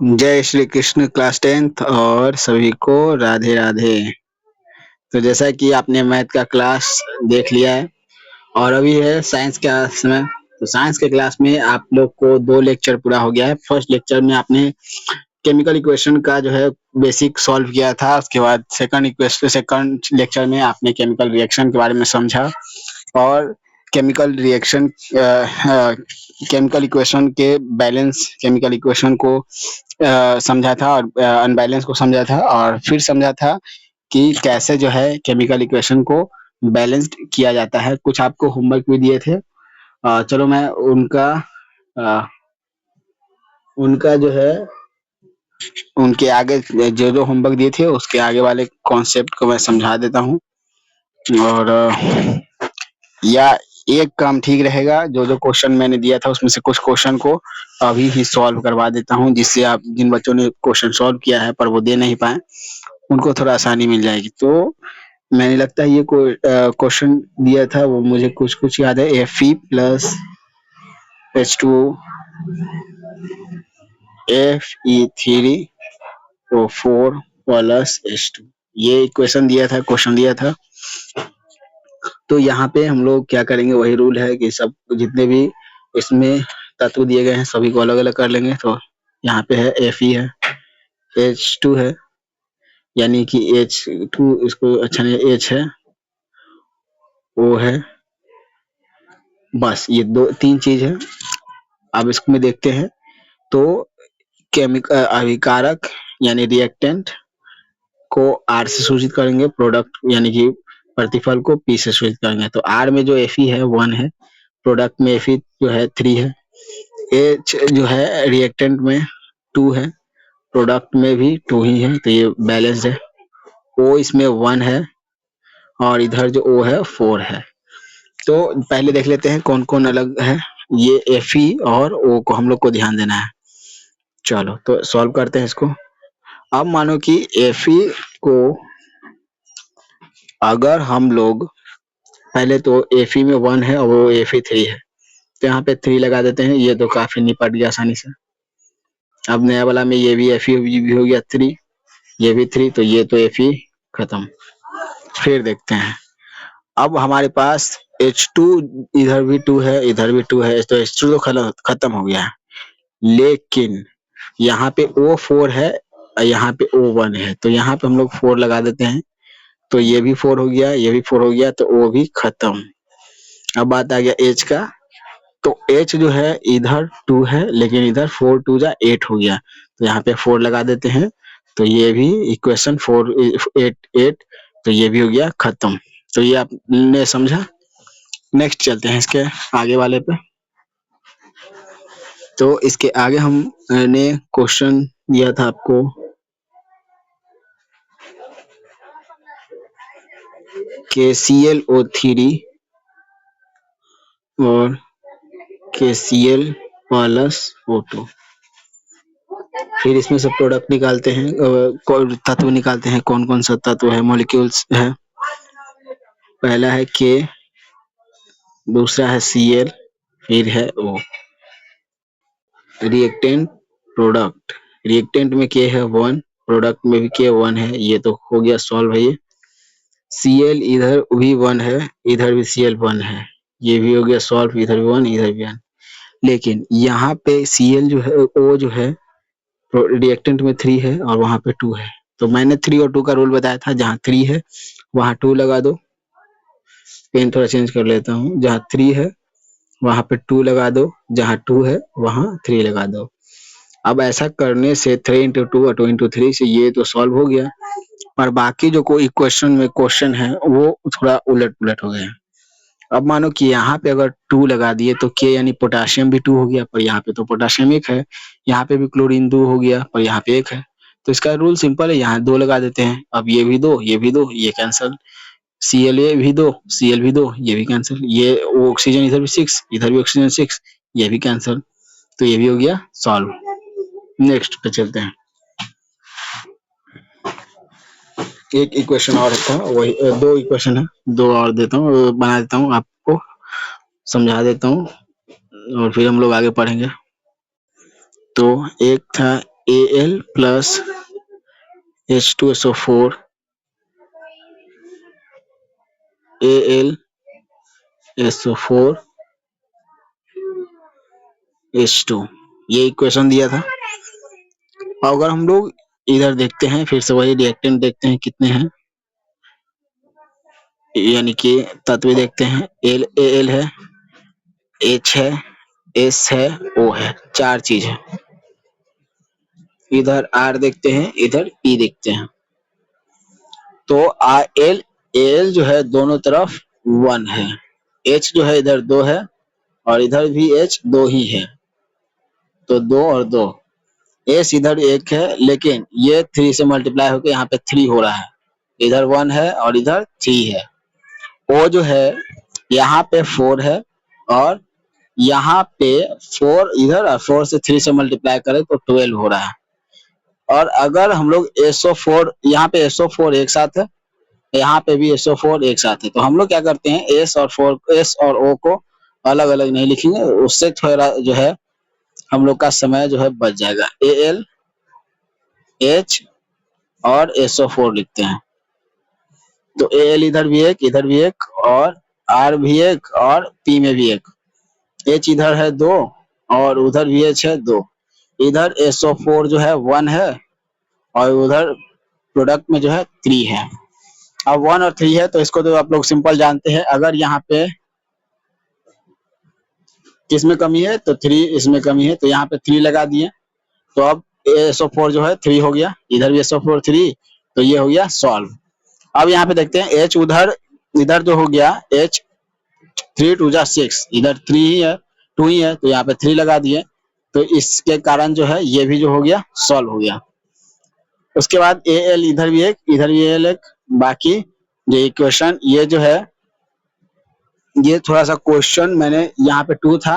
जय Shri Krishna class 10th और सभी को राधे राधे। तो जैसा कि आपने मैथ का क्लास देख लिया है और अभी है साइंस का समय। तो साइंस के क्लास में आप लोग को 2 लेक्चर पूरा हो गया है। फर्स्ट लेक्चर में आपने केमिकल इक्वेशन का जो है बेसिक सॉल्व किया था। उसके बाद सेकंड लेक्चर में आपने केमिकल रिएक्शन के बारे में समझा और केमिकल रिएक्शन केमिकल इक्वेशन के बैलेंस केमिकल इक्वेशन को समझा था और अनबैलेंस को समझा था और फिर समझा था कि कैसे जो है केमिकल इक्वेशन को बैलेंस्ड किया जाता है। कुछ आपको होमवर्क भी दिए थे। चलो मैं अ, उनका जो है उनके आगे जो जो होमवर्क दिए थे उसके आगे वाले कॉन्सेप्ट को मैं समझा देता हूँ। और या एक काम ठीक रहेगा, जो जो क्वेश्चन मैंने दिया था उसमें से कुछ क्वेश्चन को अभी ही सॉल्व करवा देता हूँ, जिससे आप जिन बच्चों ने क्वेश्चन सॉल्व किया है पर वो दे नहीं पाए उनको थोड़ा आसानी मिल जाएगी। तो मैंने लगता है ये क्वेश्चन दिया था वो मुझे कुछ कुछ याद है। Fe plus H2O Fe3O4 plus H2, ये क्वेश्चन दिया था, क्वेश्चन दिया था। तो यहाँ पे हम लोग क्या करेंगे, वही रूल है कि सब जितने भी इसमें तत्व दिए गए हैं सभी को अलग अलग कर लेंगे। तो यहाँ पे है Fe है, H2 है यानी कि H2 इसको अच्छा नहीं, H है, O है, बस ये 3 चीज है। अब इसमें देखते हैं तो केमिकल अभिकारक यानी रिएक्टेंट को R से सूचित करेंगे, प्रोडक्ट यानी कि प्रतिफल को P से सूचित करेंगे। तो R में जो Fe है 1 है, प्रोडक्ट में Fe जो है 3 है, H जो है रिएक्टेंट में 2 है, प्रोडक्ट में भी 2 ही है, तो ये बैलेंस्ड है। O इसमें 1 है और इधर जो O है 4 है। तो पहले देख लेते हैं कौन कौन अलग है। ये Fe और O को हम लोग को ध्यान देना है। चलो तो सॉल्व करते हैं इसको। अब मानो कि Fe को अगर हम लोग पहले तो Fe में 1 है और वो Fe3 है, तो यहाँ पे 3 लगा देते हैं। ये तो काफी निपट गया आसानी से। अब नया वाला में ये भी Fe भी हो गया 3, ये भी 3, तो ये तो Fe खत्म। फिर देखते हैं, अब हमारे पास H2 इधर भी 2 है, इधर भी 2 है, तो H2 तो खत्म हो गया है। लेकिन यहाँ पे O4 है और यहाँ पे O1 है, तो यहाँ पे हम लोग 4 लगा देते हैं। तो ये भी 4 हो गया, ये भी 4 हो गया, तो O भी खत्म। अब बात आ गया H का। तो H जो है इधर 2 है लेकिन इधर 4 2 जा 8 हो गया, तो यहाँ पे 4 लगा देते हैं। तो ये भी इक्वेशन 4 8 तो ये भी हो गया खत्म। तो ये आपने समझा। नेक्स्ट चलते हैं इसके आगे वाले पे। तो इसके आगे हमने क्वेश्चन दिया था आपको KClO3 और KCl प्लस O2। फिर इसमें से प्रोडक्ट निकालते हैं, तत्व निकालते हैं, कौन कौन सा तत्व है, मॉलिक्यूल्स है। पहला है K, दूसरा है Cl, फिर है O। रिएक्टेंट प्रोडक्ट, रिएक्टेंट में K है 1, प्रोडक्ट में भी K 1 है, ये तो हो गया सॉल्व है। ये Cl इधर भी 1 है, इधर भी Cl 1 है, ये भी हो गया सॉल्व, इधर भी 1 इधर भी 1। लेकिन यहाँ पे Cl जो है O जो है रिएक्टेंट में 3 है और वहां पे 2 है। तो मैंने 3 और 2 का रूल बताया था, जहाँ 3 है वहां 2 लगा दो। पेन थोड़ा चेंज कर लेता हूँ, जहाँ 3 है वहां पे 2 लगा दो, जहाँ 2 है वहां 3 लगा दो। अब ऐसा करने से 3 into 2 और 2 into 3 से ये तो सॉल्व हो गया, पर बाकी जो कोई क्वेश्चन में क्वेश्चन है वो थोड़ा उलट पुलट हो गए। अब मानो कि यहाँ पे अगर 2 लगा दिए तो K यानी पोटेशियम भी 2 हो गया, पर यहाँ पे तो पोटेशियम 1 है। यहाँ पे भी क्लोरीन 2 हो गया, पर यहाँ पे 1 है। तो इसका रूल सिंपल है, यहाँ 2 लगा देते हैं। अब ये भी 2, ये भी 2, ये कैंसिल। Cl भी 2, Cl भी 2, ये भी कैंसिल। ये ऑक्सीजन इधर भी 6, इधर भी ऑक्सीजन 6, ये भी कैंसिल। तो ये भी हो गया सॉल्व। नेक्स्ट पे चलते हैं। एक इक्वेशन और था, वही 2 इक्वेशन है, 2 और देता हूँ, बना देता हूँ आपको समझा देता हूँ और फिर हम लोग आगे पढ़ेंगे। तो एक था Al plus H2SO4, AlSO4 H2, ये इक्वेशन दिया था। और अगर हम लोग इधर देखते हैं, फिर से वही रिएक्टेंट देखते हैं कितने हैं, यानी कि तत्व देखते हैं। Al है, H है, S है, O है, 4 चीज है। इधर R देखते हैं, इधर P देखते हैं। तो Al जो है दोनों तरफ 1 है, H जो है इधर 2 है और इधर भी H 2 ही है, तो 2 और 2। S इधर 1 है, लेकिन ये 3 से मल्टीप्लाई होकर यहाँ पे 3 हो रहा है, इधर 1 है और इधर 3 है। O जो है यहाँ पे 4 है और यहाँ पे 4 इधर, और 4 से 3 से मल्टीप्लाई करें तो 12 हो रहा है। और अगर हम लोग SO4, यहाँ पे SO4 एक साथ है, यहाँ पे भी SO4 एक साथ है, तो हम लोग क्या करते हैं, S और O को अलग अलग नहीं लिखेंगे, उससे थोड़ा जो है हम लोग का समय जो है बच जाएगा। Al, H और SO4 लिखते हैं। तो Al इधर भी एक, इधर भी एक, और R भी एक, और P में भी एक। H इधर है 2 और उधर भी H है 2। इधर SO4 जो है 1 है और उधर प्रोडक्ट में जो है 3 है। अब 1 और 3 है तो इसको तो आप लोग सिंपल जानते हैं। अगर यहाँ पे किसमें कमी है तो 3, इसमें कमी है, तो यहाँ पे 3 लगा दिए, तो अब SO4 जो है 3 हो गया, इधर भी SO4 3, तो ये हो गया सॉल्व। अब यहाँ पे देखते हैं H उधर, इधर जो हो गया H 3 2 जा 6, इधर 3 ही है, 2 ही है, तो यहाँ पे 3 लगा दिए, तो इसके कारण जो है ये भी जो हो गया सॉल्व हो गया। उसके बाद Al इधर भी एक, इधर भी Al एक, बाकी ये इक्वेशन ये जो है, ये थोड़ा सा क्वेश्चन मैंने यहाँ पे 2 था,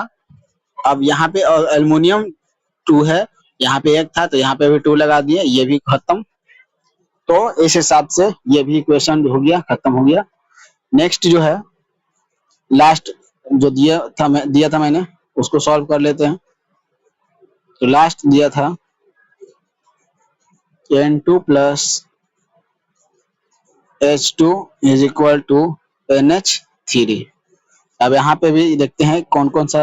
अब यहाँ पे एल्युमिनियम 2 है, यहाँ पे 1 था तो यहाँ पे भी 2 लगा दिए, ये भी खत्म। तो इस हिसाब से ये भी इक्वेशन हो गया, खत्म हो गया। नेक्स्ट जो है लास्ट जो दिया था मैंने, उसको सॉल्व कर लेते हैं। तो लास्ट दिया था N2 plus H2 is equal to NH3। अब यहाँ पे भी देखते हैं कौन कौन सा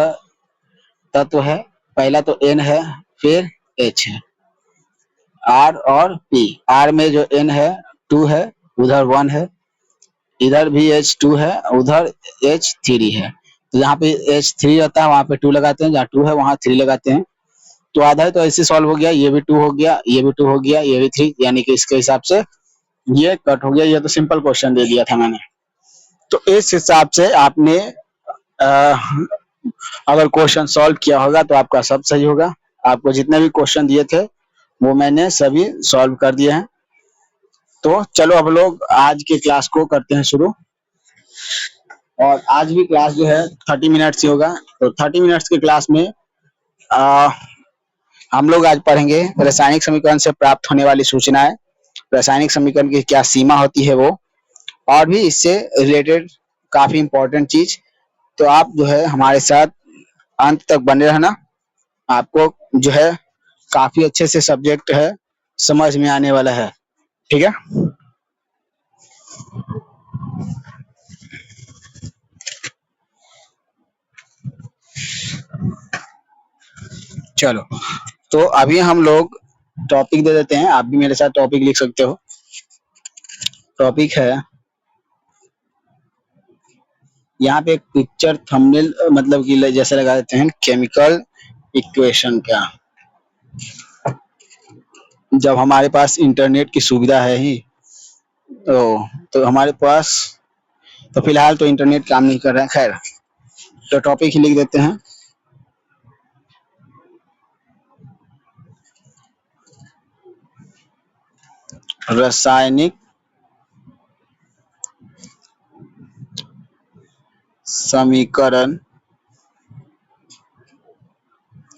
तत्व है। पहला तो N है, फिर H है, R और P। R में जो N है 2 है, उधर 1 है, इधर भी H2 है, उधर H3 है। तो जहाँ पे H3 रहता है वहाँ पे 2 लगाते हैं, जहाँ 2 है वहाँ 3 लगाते हैं। तो आधा है तो ऐसे सॉल्व हो गया, ये भी 2 हो गया, ये भी 2 हो गया, ये भी 3, यानी कि इसके हिसाब से ये कट हो गया। ये तो सिंपल क्वेश्चन दे दिया था मैंने। तो इस हिसाब से आपने अगर क्वेश्चन सॉल्व किया होगा तो आपका सब सही होगा। आपको जितने भी क्वेश्चन दिए थे वो मैंने सभी सॉल्व कर दिए हैं। तो चलो अब लोग आज की क्लास को करते हैं शुरू। और आज भी क्लास जो है 30 मिनट्स ही होगा। तो 30 मिनट्स की क्लास में हम लोग आज पढ़ेंगे रासायनिक समीकरण से प्राप्त होने वाली सूचनाएं, रासायनिक समीकरण की क्या सीमा होती है वो, और भी इससे रिलेटेड काफी इंपॉर्टेंट चीज। तो आप जो है हमारे साथ अंत तक बने रहना, आपको जो है काफी अच्छे से सब्जेक्ट है समझ में आने वाला है। ठीक है, चलो तो अभी हम लोग टॉपिक दे देते हैं। आप भी मेरे साथ टॉपिक लिख सकते हो। टॉपिक है, यहाँ पे एक पिक्चर थंबनेल मतलब कि जैसे लगा देते हैं, केमिकल इक्वेशन का। जब हमारे पास इंटरनेट की सुविधा है ही तो हमारे पास, तो फिलहाल तो इंटरनेट काम नहीं कर रहा है, खैर तो टॉपिक ही लिख देते हैं। रासायनिक समीकरण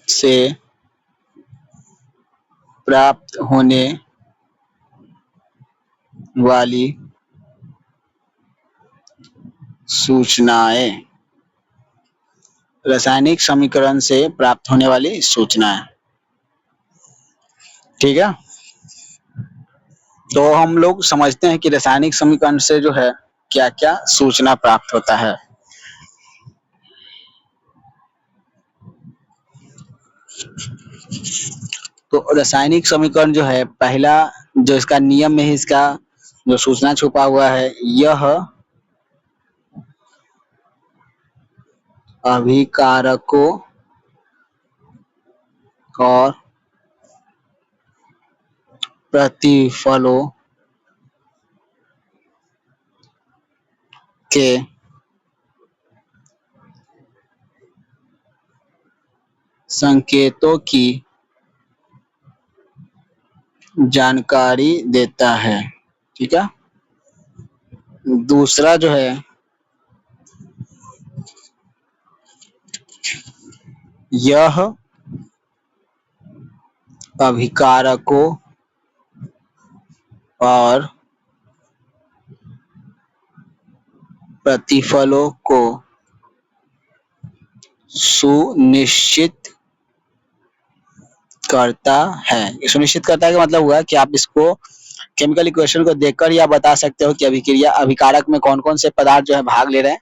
से प्राप्त होने वाली सूचनाएं। रासायनिक समीकरण से प्राप्त होने वाली सूचना है। ठीक है, तो हम लोग समझते हैं कि रासायनिक समीकरण से जो है क्या क्या सूचना प्राप्त होता है। तो रासायनिक समीकरण जो है, पहला जो इसका नियम में ही इसका जो सूचना छुपा हुआ है, यह अभिकारकों और प्रतिफलों के संकेतों की जानकारी देता है। ठीक है, दूसरा जो है, यह अभिकारकों और प्रतिफलों को सुनिश्चित करता है। सुनिश्चित करता है का मतलब हुआ कि आप इसको केमिकल इक्वेशन को देखकर या बता सकते हो कि अभिक्रिया अभिकारक में कौन कौन से पदार्थ जो है भाग ले रहे हैं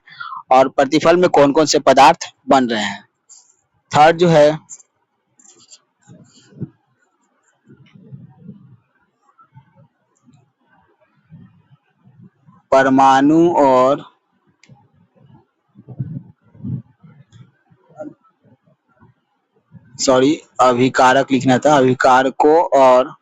और प्रतिफल में कौन कौन से पदार्थ बन रहे हैं। थर्ड जो है, परमाणु और अभिकारक लिखना था, अभिकारकों और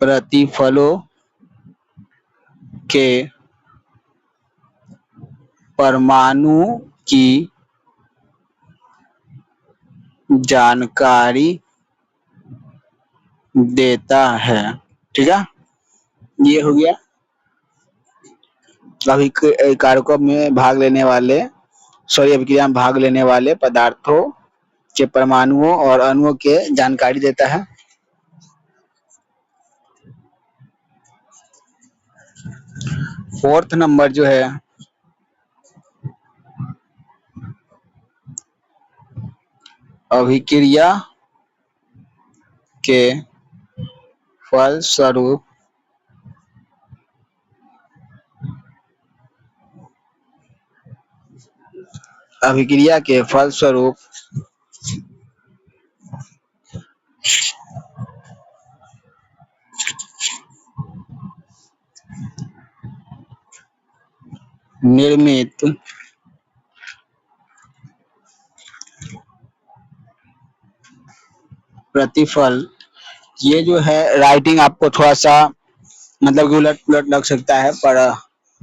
प्रतिफलों के परमाणु की जानकारी देता है। ठीक है, ये हो गया अभिकारकों में भाग लेने वाले अभिक्रिया में भाग लेने वाले पदार्थों के परमाणुओं और अणुओं के जानकारी देता है। फोर्थ नंबर जो है, अभिक्रिया के फलस्वरूप अभिक्रिया के फलस्वरूप निर्मित प्रतिफल, ये जो है राइटिंग आपको थोड़ा सा मतलब कि उलट पुलट लग सकता है, पर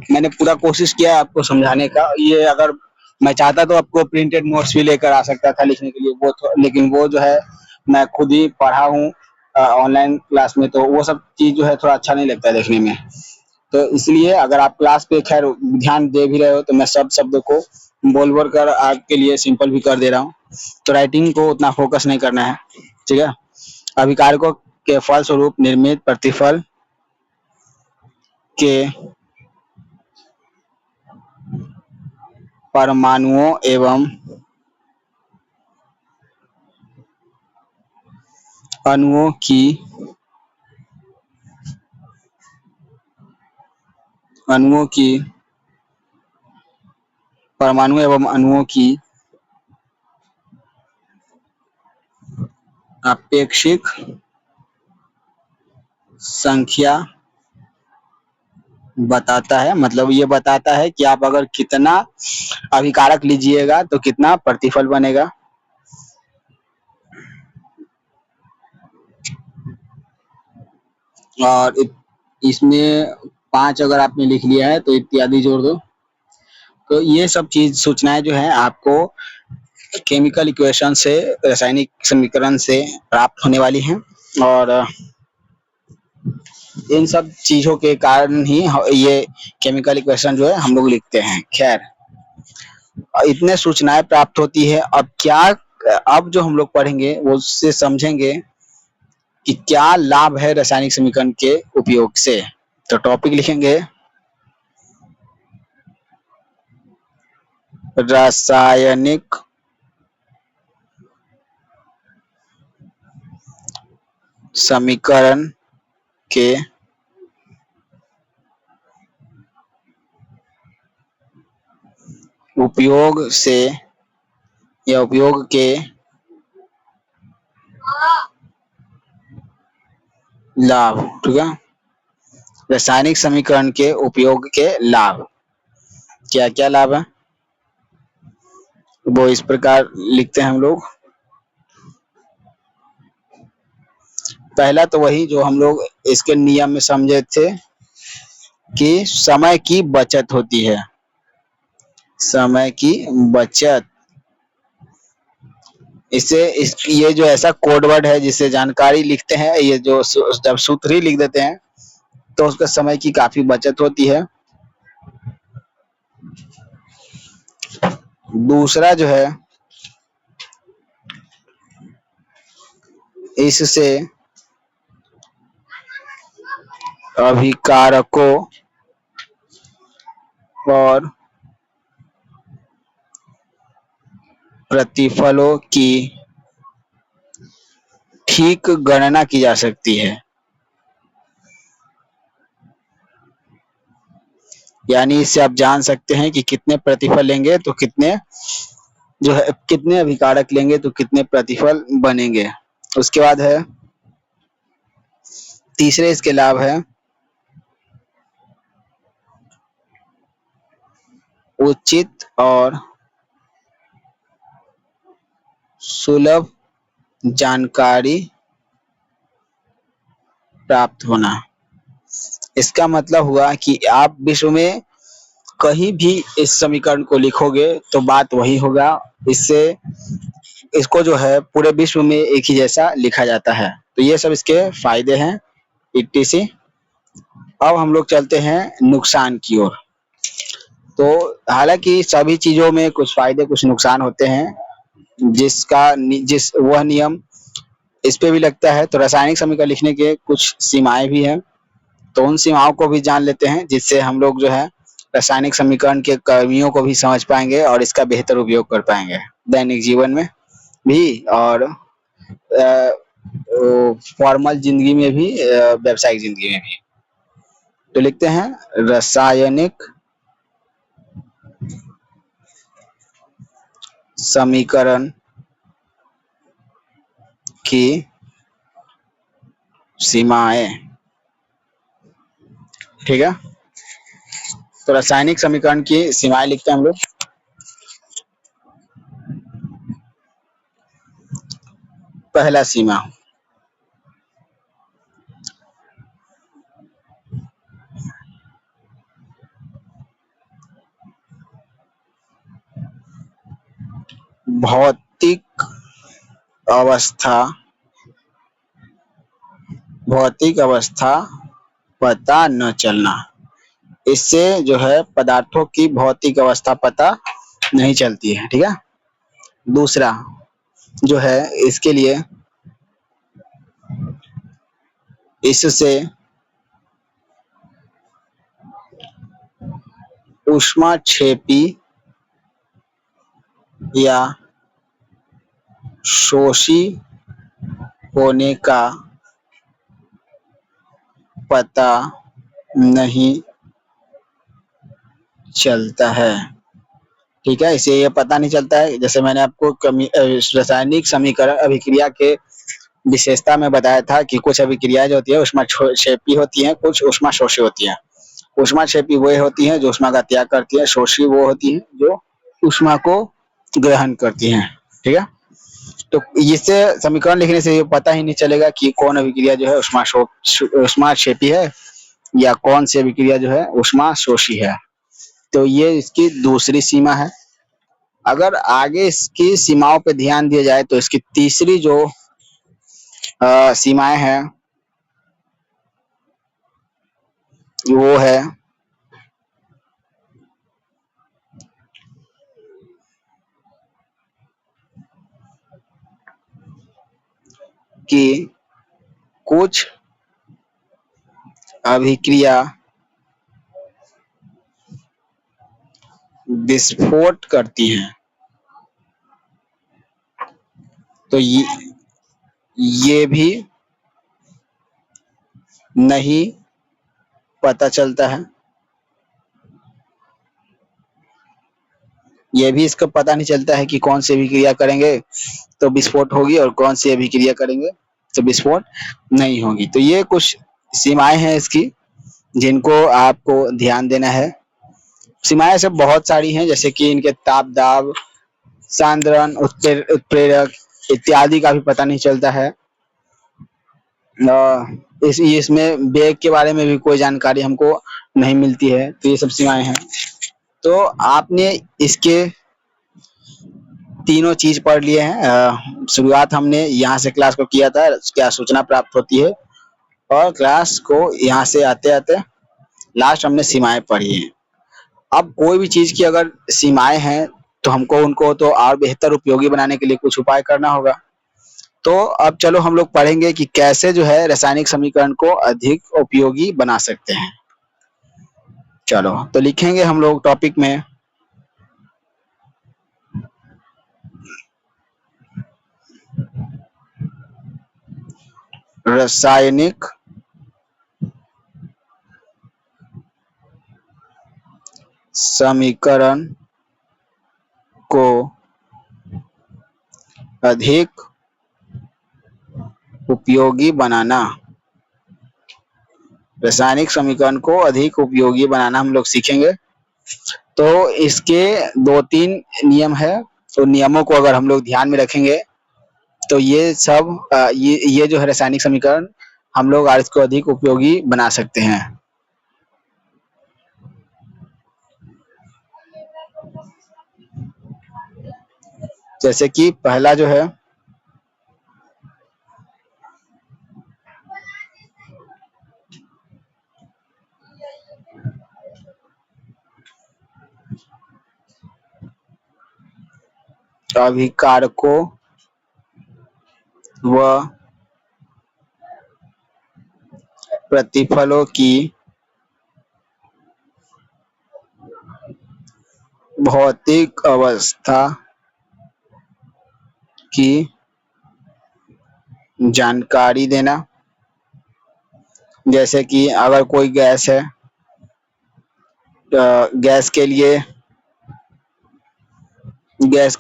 मैंने पूरा कोशिश किया आपको समझाने का। ये अगर मैं चाहता तो आपको प्रिंटेड नोट्स भी लेकर आ सकता था लिखने के लिए, लेकिन वो जो है मैं खुद ही पढ़ा हूँ ऑनलाइन क्लास में, तो वो सब चीज जो है थोड़ा अच्छा नहीं लगता देखने में। तो इसलिए अगर आप क्लास पे खैर ध्यान दे भी रहे हो तो मैं सब शब्दों को बोल बोल कर आपके लिए सिंपल भी कर दे रहा हूँ, तो राइटिंग को उतना फोकस नहीं करना है। ठीक है, अभिकारकों के फलस्वरूप निर्मित प्रतिफल के परमाणुओं एवं अणुओं की परमाणु एवं अणुओं की अपेक्षिक संख्या बताता है। मतलब ये बताता है कि आप अगर कितना अभिकारक लीजिएगा तो कितना प्रतिफल बनेगा। और इसमें 5 अगर आपने लिख लिया है तो इत्यादि जोड़ दो। तो ये सब चीज सूचनाएं जो है आपको केमिकल इक्वेशन से, रासायनिक समीकरण से प्राप्त होने वाली हैं, और इन सब चीजों के कारण ही ये केमिकल इक्वेशन जो है हम लोग लिखते हैं। खैर, इतने सूचनाएं प्राप्त होती है। अब जो हम लोग पढ़ेंगे वो उससे समझेंगे कि क्या लाभ है रासायनिक समीकरण के उपयोग से। तो टॉपिक लिखेंगे रासायनिक समीकरण के उपयोग से या उपयोग के लाभ। ठीक है, रासायनिक समीकरण के उपयोग के लाभ, क्या क्या लाभ है वो इस प्रकार लिखते हैं हम लोग। पहला तो वही जो हम लोग इसके नियम में समझे थे कि समय की बचत होती है, समय की बचत। इससे ये जो ऐसा कोड वर्ड है जिससे जानकारी लिखते हैं, ये जो जब सूत्र ही लिख देते हैं तो उसका समय की काफी बचत होती है। दूसरा जो है, इससे अभिकारकों और प्रतिफलों की ठीक गणना की जा सकती है। यानी इससे आप जान सकते हैं कि कितने प्रतिफल लेंगे तो कितने जो है, कितने अभिकारक लेंगे तो कितने प्रतिफल बनेंगे। उसके बाद है तीसरे इसके लाभ है उचित और सुलभ जानकारी प्राप्त होना। इसका मतलब हुआ कि आप विश्व में कहीं भी इस समीकरण को लिखोगे तो बात वही होगा। इससे इसको जो है पूरे विश्व में एक ही जैसा लिखा जाता है। तो ये सब इसके फायदे हैं ईटीसी। अब हम लोग चलते हैं नुकसान की ओर। तो हालांकि सभी चीजों में कुछ फायदे कुछ नुकसान होते हैं, जिस वह नियम इस पे भी लगता है। तो रासायनिक समीकरण लिखने के कुछ सीमाएं भी हैं, तो उन सीमाओं को भी जान लेते हैं जिससे हम लोग जो है रासायनिक समीकरण के कर्मियों को भी समझ पाएंगे और इसका बेहतर उपयोग कर पाएंगे दैनिक जीवन में भी और फॉर्मल जिंदगी में भी, व्यावसायिक जिंदगी में भी। तो लिखते हैं रासायनिक समीकरण की सीमाएं। ठीक है, तो रासायनिक समीकरण की सीमाएं लिखते हैं हम लोग। पहला सीमा, भौतिक अवस्था, भौतिक अवस्था पता न चलना। इससे जो है पदार्थों की भौतिक अवस्था पता नहीं चलती है। ठीक है, दूसरा जो है इसके लिए, इससे ऊष्माक्षेपी या शोषी होने का पता नहीं चलता है। ठीक है, इसे ये पता नहीं चलता है। जैसे मैंने आपको रासायनिक समीकरण अभिक्रिया के विशेषता में बताया था कि कुछ अभिक्रियाएं जो होती है ऊष्माक्षेपी होती हैं, कुछ ऊष्माशोषी होती हैं। ऊष्माक्षेपी वो होती हैं जो ऊष्मा का त्याग करती है, शोषी वो होती हैं जो ऊष्मा को ग्रहण करती हैं। ठीक है, तो इससे समीकरण लिखने से ये पता ही नहीं चलेगा कि कौन अभिक्रिया जो है ऊष्माक्षेपी है या कौन सी अभिक्रिया जो है ऊष्माशोषी है। तो ये इसकी दूसरी सीमा है। अगर आगे इसकी सीमाओं पे ध्यान दिया जाए तो इसकी तीसरी जो सीमाएं हैं वो है कि कुछ अभिक्रिया विस्फोट करती हैं। तो ये भी नहीं पता चलता है, ये भी इसका पता नहीं चलता है कि कौन सी अभिक्रिया करेंगे तो विस्फोट होगी और कौन सी अभिक्रिया करेंगे तो विस्फोट नहीं होगी। तो ये कुछ सीमाएं हैं इसकी, जिनको आपको ध्यान देना है। सीमाएं सब बहुत सारी हैं, जैसे कि इनके ताप दाब, सांद्रण, उत्प्रेरक इत्यादि का भी पता नहीं चलता है। इसमें वेग के बारे में भी कोई जानकारी हमको नहीं मिलती है। तो ये सब सीमाएं हैं। तो आपने इसके तीनों चीज पढ़ लिए हैं। शुरुआत हमने यहाँ से क्लास को किया था, क्या सूचना प्राप्त होती है, और क्लास को यहाँ से आते आते लास्ट हमने सीमाएं पढ़ी हैं। अब कोई भी चीज की अगर सीमाएं हैं तो हमको उनको तो और बेहतर उपयोगी बनाने के लिए कुछ उपाय करना होगा। तो अब चलो हम लोग पढ़ेंगे कि कैसे जो है रासायनिक समीकरण को अधिक उपयोगी बना सकते हैं। चलो तो लिखेंगे हम लोग टॉपिक में रासायनिक समीकरण को अधिक उपयोगी बनाना। रासायनिक समीकरण को अधिक उपयोगी बनाना हम लोग सीखेंगे। तो इसके 2-3 नियम है, तो नियमों को अगर हम लोग ध्यान में रखेंगे तो ये सब ये जो है रासायनिक समीकरण हम लोग आज इसको अधिक उपयोगी बना सकते हैं। जैसे कि पहला जो है अभिकारकों व प्रतिफलों की भौतिक अवस्था की जानकारी देना। जैसे कि अगर कोई गैस है, गैस के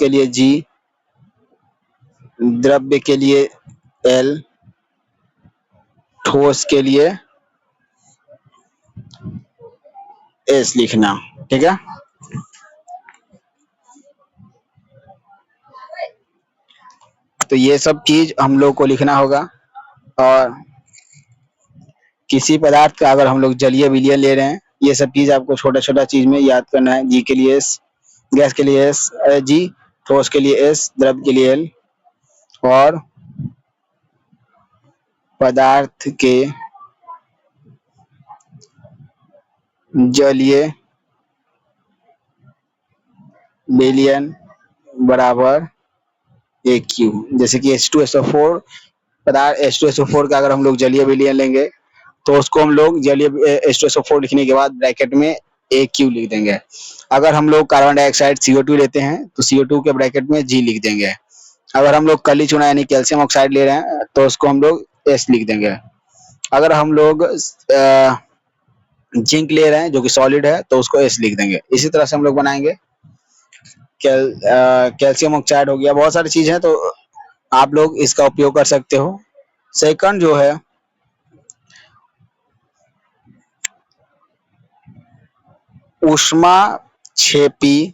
लिए जी, द्रव्य के लिए एल, ठोस के लिए एस लिखना। ठीक है, तो ये सब चीज हम लोग को लिखना होगा। और किसी पदार्थ का अगर हम लोग जलीय विलयन ले रहे हैं, ये सब चीज आपको छोटा छोटा चीज में याद करना है। जी के लिए एस, गैस के लिए एस जी, ठोस के लिए एस, द्रव्य के लिए एल, और पदार्थ के जलीय विलयन बराबर ए क्यू। जैसे कि H2SO4 पदार्थ, H2SO4 का अगर हम लोग जलीय विलयन लेंगे तो उसको हम लोग जलीय H2SO4 लिखने के बाद ब्रैकेट में AQ लिख देंगे। अगर हम लोग कार्बन डाइऑक्साइड CO2 लेते हैं तो CO2 के ब्रैकेट में G लिख देंगे। अगर हम लोग कली चूना यानी कैल्शियम ऑक्साइड ले रहे हैं तो उसको हम लोग S लिख देंगे। अगर हम लोग जिंक ले रहे हैं जो कि सॉलिड है तो उसको S लिख देंगे। इसी तरह से हम लोग बनाएंगे। कैल्शियम ऑक्साइड हो गया, बहुत सारी चीज है, तो आप लोग इसका उपयोग कर सकते हो। सेकंड जो है ऊष्माक्षेपी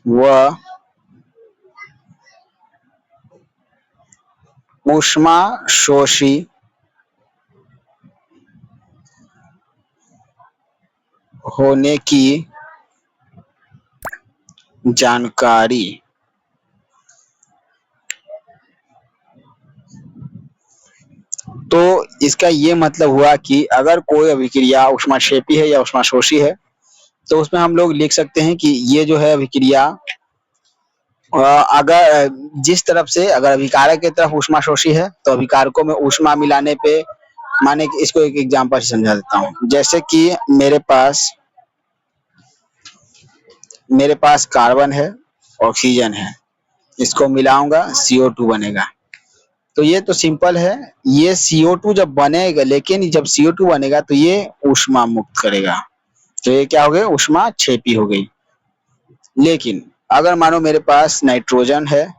व ऊष्माशोषी होने की जानकारी। तो इसका ये मतलब हुआ कि अगर कोई अभिक्रिया ऊष्माक्षेपी है या ऊष्माशोषी है तो उसमें हम लोग लिख सकते हैं कि ये जो है अभिक्रिया अगर जिस तरफ से अगर अभिकारक की तरफ ऊष्मा शोषी है तो अभिकारकों में ऊष्मा मिलाने पे, माने कि इसको एक एग्जांपल से समझा देता हूँ। जैसे कि मेरे पास कार्बन है, ऑक्सीजन है, इसको मिलाऊंगा CO2 बनेगा। तो ये तो सिंपल है। ये CO2 जब बनेगा, लेकिन जब CO2 बनेगा तो ये ऊष्मा मुक्त करेगा, तो ये क्या हो गई, ऊष्मा छेपी हो गई। लेकिन अगर मानो मेरे पास नाइट्रोजन है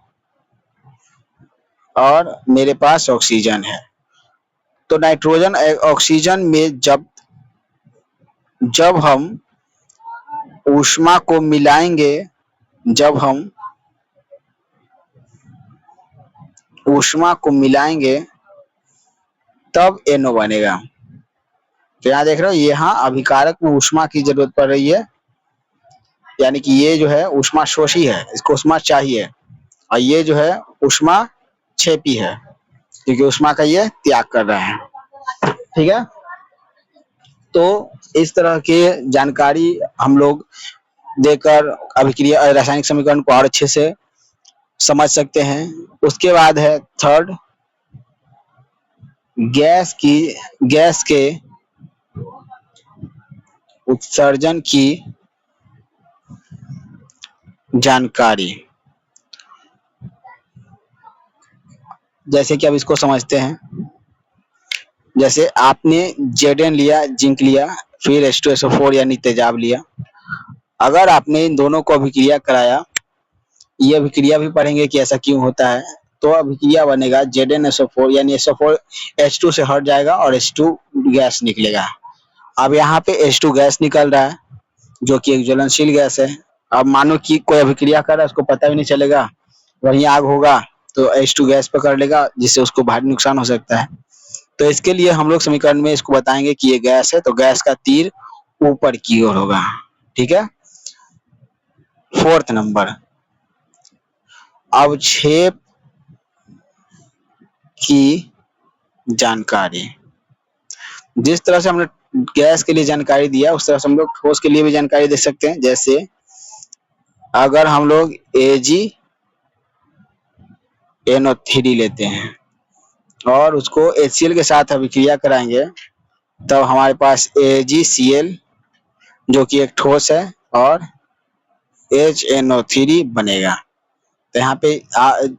और मेरे पास ऑक्सीजन है, तो नाइट्रोजन ऑक्सीजन में जब जब हम ऊष्मा को मिलाएंगे, जब हम ऊष्मा को मिलाएंगे तब NO बनेगा। तो यहाँ देख रहे हो, यहाँ अभिकारक में ऊष्मा की जरूरत पड़ रही है, यानी कि ये जो है ऊष्मा शोषी है, इसको ऊष्मा चाहिए, और ये जो है ऊष्मा छेपी है, क्योंकि ऊष्मा का ये त्याग कर रहे हैं। ठीक है, तो इस तरह की जानकारी हम लोग देकर अभिक्रिया रासायनिक समीकरण को और अच्छे से समझ सकते हैं। उसके बाद है थर्ड, गैस के उत्सर्जन की जानकारी। जैसे कि अब इसको समझते हैं। जैसे आपने Zn लिया, जिंक लिया, फिर H2SO4 यानी तेजाब लिया। अगर आपने इन दोनों को अभिक्रिया कराया, ये अभिक्रिया भी पढ़ेंगे कि ऐसा क्यों होता है, तो अभिक्रिया बनेगा ZnSO4 यानी SO4 H2 से हट जाएगा और H2 गैस निकलेगा। अब यहाँ पे H2 गैस निकल रहा है, जो कि एक ज्वलनशील गैस है। अब मानो कि कोई अभिक्रिया कर रहा है, उसको पता भी नहीं चलेगा, वहीं आग होगा तो H2 गैस पकड़ लेगा, जिससे उसको भारी नुकसान हो सकता है। तो इसके लिए हम लोग समीकरण में इसको बताएंगे कि ये गैस है, तो गैस का तीर ऊपर की ओर होगा। ठीक है, फोर्थ नंबर, अवक्षेप की जानकारी। जिस तरह से हमने गैस के लिए जानकारी दिया, उस तरह से हम लोग ठोस के लिए भी जानकारी दे सकते हैं। जैसे अगर हम लोग AgNO3 लेते हैं और उसको HCl के साथ अभिक्रिया कराएंगे, तब हमारे पास AgCl जो कि एक ठोस है और HNO3 बनेगा। तो यहाँ पे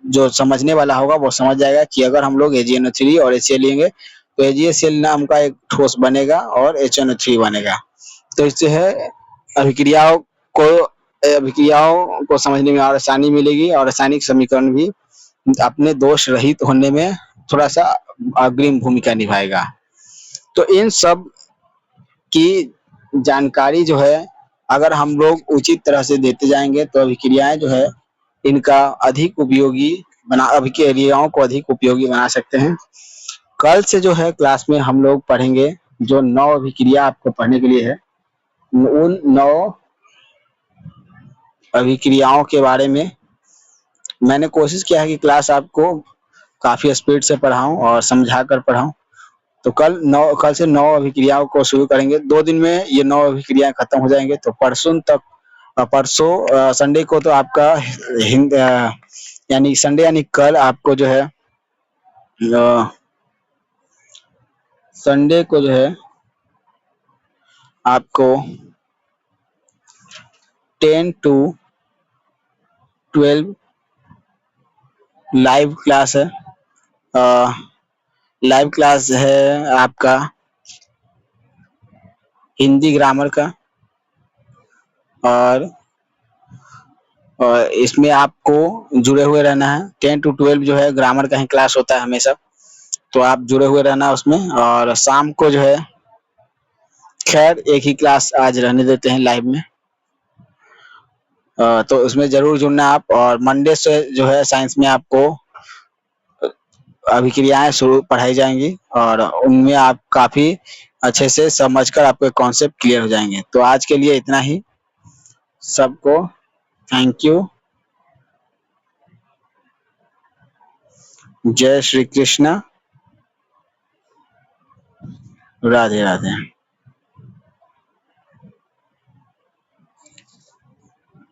जो समझने वाला होगा वो समझ जाएगा कि अगर हम लोग AgNO3 और HCl लेंगे तो AgCl नाम का एक ठोस बनेगा और HNO3 बनेगा। तो इससे है अभिक्रियाओं को समझने में और आसानी मिलेगी, और रासायनिक समीकरण भी अपने दोष रहित होने में थोड़ा सा अग्रिम भूमिका निभाएगा। तो इन सब की जानकारी जो है, अगर हम लोग उचित तरह से देते जाएंगे तो अभिक्रियाएं जो है इनका अधिक उपयोगी अभिक्रियाओं को अधिक उपयोगी बना सकते हैं। कल से जो है क्लास में हम लोग पढ़ेंगे जो 9 अभिक्रिया आपको पढ़ने के लिए है, उन 9 अभिक्रियाओं के बारे में मैंने कोशिश किया है कि क्लास आपको काफी स्पीड से पढ़ाऊं और समझा कर पढ़ाऊं। तो कल से 9 अभिक्रियाओं को शुरू करेंगे। 2 दिन में ये 9 अभिक्रियाएं खत्म हो जाएंगे। तो परसों संडे को तो आपका यानी संडे यानी कल आपको जो है संडे को जो है आपको 10 to 12 लाइव क्लास है। लाइव क्लास है आपका हिंदी ग्रामर का, और इसमें आपको जुड़े हुए रहना है। 10 to 12 जो है ग्रामर का ही क्लास होता है हमेशा, तो आप जुड़े हुए रहना उसमें। और शाम को जो है, खैर एक ही क्लास आज रहने देते हैं लाइव में, तो उसमें जरूर जुड़ना आप। और मंडे से जो है साइंस में आपको अभिक्रियाएं शुरू पढ़ाई जाएंगी, और उनमें आप काफी अच्छे से समझकर आपके कॉन्सेप्ट क्लियर हो जाएंगे। तो आज के लिए इतना ही। सबको थैंक यू। जय श्री कृष्ण, राधे राधे।